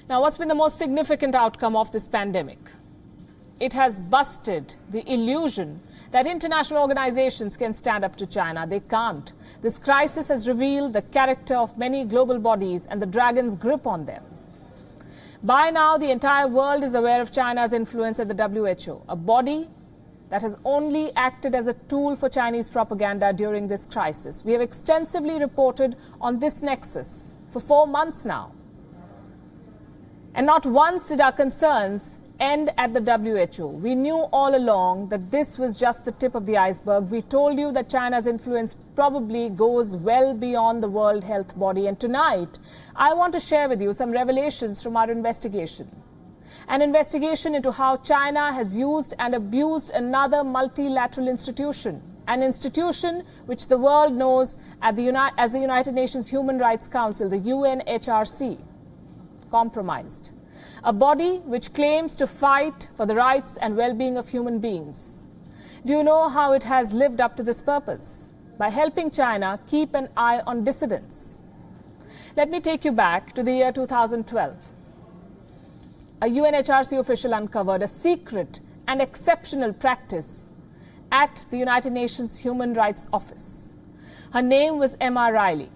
Now, what's been the most significant outcome of this pandemic? It has busted the illusion that international organizations can stand up to China. They can't. This crisis has revealed the character of many global bodies and the dragon's grip on them. By now, the entire world is aware of China's influence at the WHO, a body that has only acted as a tool for Chinese propaganda during this crisis. We have extensively reported on this nexus for 4 months now. And not once did our concerns end at the WHO. We knew all along that this was just the tip of the iceberg. We told you that China's influence probably goes well beyond the World Health Body. And tonight, I want to share with you some revelations from our investigation. An investigation into how China has used and abused another multilateral institution, an institution which the world knows as the United Nations Human Rights Council, the UNHRC, compromised. A body which claims to fight for the rights and well-being of human beings. Do you know how it has lived up to this purpose? By helping China keep an eye on dissidents. Let me take you back to the year 2012. A UNHRC official uncovered a secret and exceptional practice at the United Nations Human Rights Office. Her name was Emma Riley.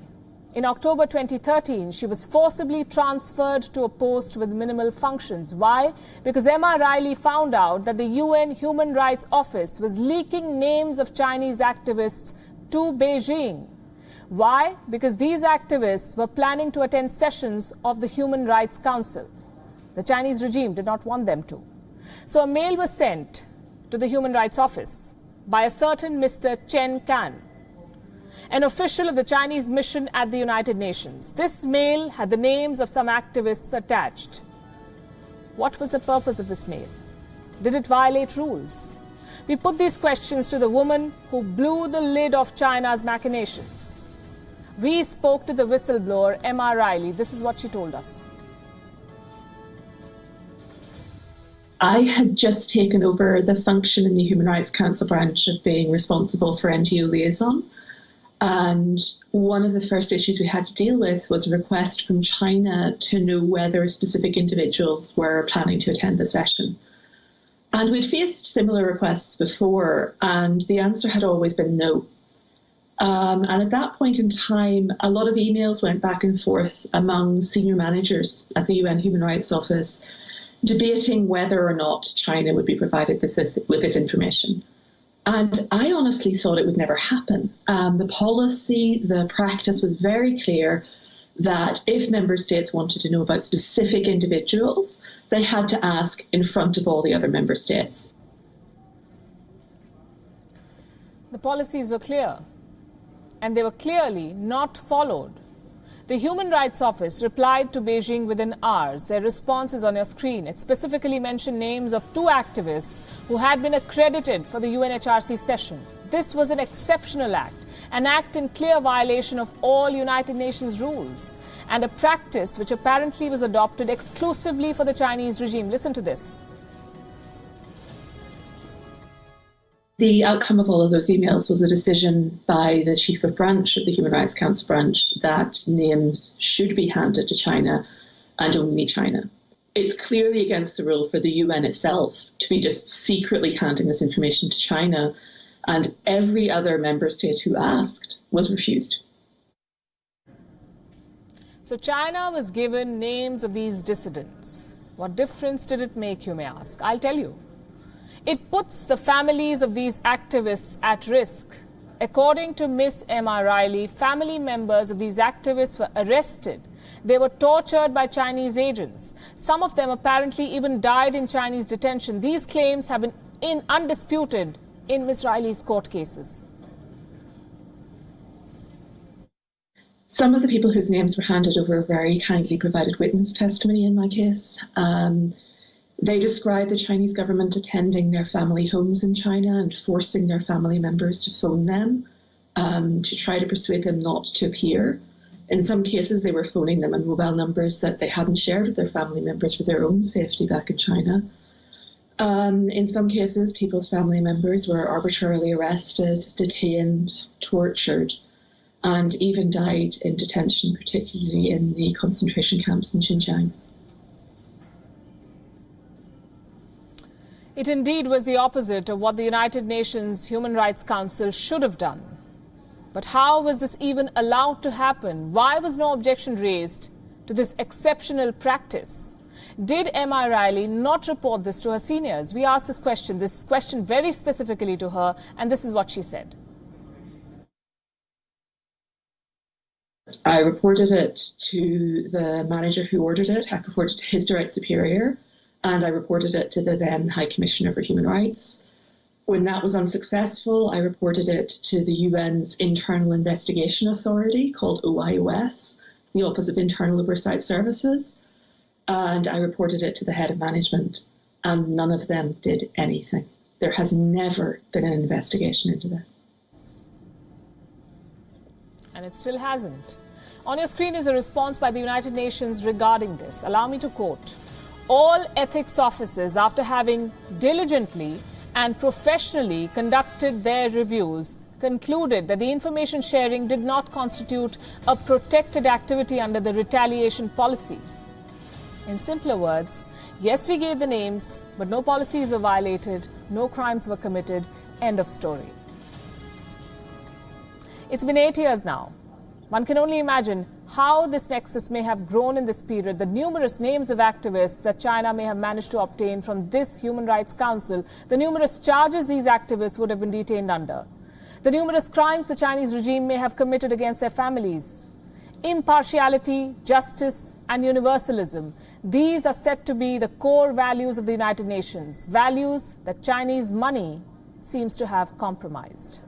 In October 2013, she was forcibly transferred to a post with minimal functions. Why? Because Emma Riley found out that the UN Human Rights Office was leaking names of Chinese activists to Beijing. Why? Because these activists were planning to attend sessions of the Human Rights Council. The Chinese regime did not want them to. So a mail was sent to the Human Rights Office by a certain Mr. Chen Kan, an official of the Chinese mission at the United Nations. This mail had the names of some activists attached. What was the purpose of this mail? Did it violate rules? We put these questions to the woman who blew the lid off China's machinations. We spoke to the whistleblower, Emma Riley. This is what she told us. I had just taken over the function in the Human Rights Council branch of being responsible for NGO liaison. And one of the first issues we had to deal with was a request from China to know whether specific individuals were planning to attend the session. And we'd faced similar requests before, and the answer had always been no. And at that point in time, a lot of emails went back and forth among senior managers at the UN Human Rights Office, debating whether or not China would be provided with this information. And I honestly thought it would never happen. The policy, the practice was very clear that if member states wanted to know about specific individuals, they had to ask in front of all the other member states. The policies were clear, and they were clearly not followed. The Human Rights Office replied to Beijing within hours. Their response is on your screen. It specifically mentioned names of 2 activists who had been accredited for the UNHRC session. This was an exceptional act, an act in clear violation of all United Nations rules, and a practice which apparently was adopted exclusively for the Chinese regime. Listen to this. The outcome of all of those emails was a decision by the chief of branch of the Human Rights Council branch that names should be handed to China and only China. It's clearly against the rule for the UN itself to be just secretly handing this information to China, and every other member state who asked was refused. So China was given names of these dissidents. What difference did it make, you may ask? I'll tell you. It puts the families of these activists at risk. According to Miss Emma Riley, family members of these activists were arrested. They were tortured by Chinese agents. Some of them apparently even died in Chinese detention. These claims have been undisputed in Miss Riley's court cases. Some of the people whose names were handed over very kindly provided witness testimony in my case. They described the Chinese government attending their family homes in China and forcing their family members to phone them to try to persuade them not to appear. In some cases, they were phoning them on mobile numbers that they hadn't shared with their family members for their own safety back in China. In some cases, people's family members were arbitrarily arrested, detained, tortured, and even died in detention, particularly in the concentration camps in Xinjiang. It indeed was the opposite of what the United Nations Human Rights Council should have done. But how was this even allowed to happen? Why was no objection raised to this exceptional practice? Did M.I. Riley not report this to her seniors? We asked this question very specifically to her, and this is what she said. I reported it to the manager who ordered it. I reported it to his direct superior, and I reported it to the then High Commissioner for Human Rights. When that was unsuccessful, I reported it to the UN's Internal Investigation Authority, called OIOS, the Office of Internal Oversight Services, and I reported it to the head of management, and none of them did anything. There has never been an investigation into this. And it still hasn't. On your screen is a response by the United Nations regarding this. Allow me to quote. All ethics officers, after having diligently and professionally conducted their reviews, concluded that the information sharing did not constitute a protected activity under the retaliation policy. In simpler words, yes, we gave the names, but no policies were violated, no crimes were committed, end of story. It's been 8 years now. One can only imagine how this nexus may have grown in this period, the numerous names of activists that China may have managed to obtain from this Human Rights Council, the numerous charges these activists would have been detained under, the numerous crimes the Chinese regime may have committed against their families. Impartiality, justice, and universalism. These are said to be the core values of the United Nations, values that Chinese money seems to have compromised.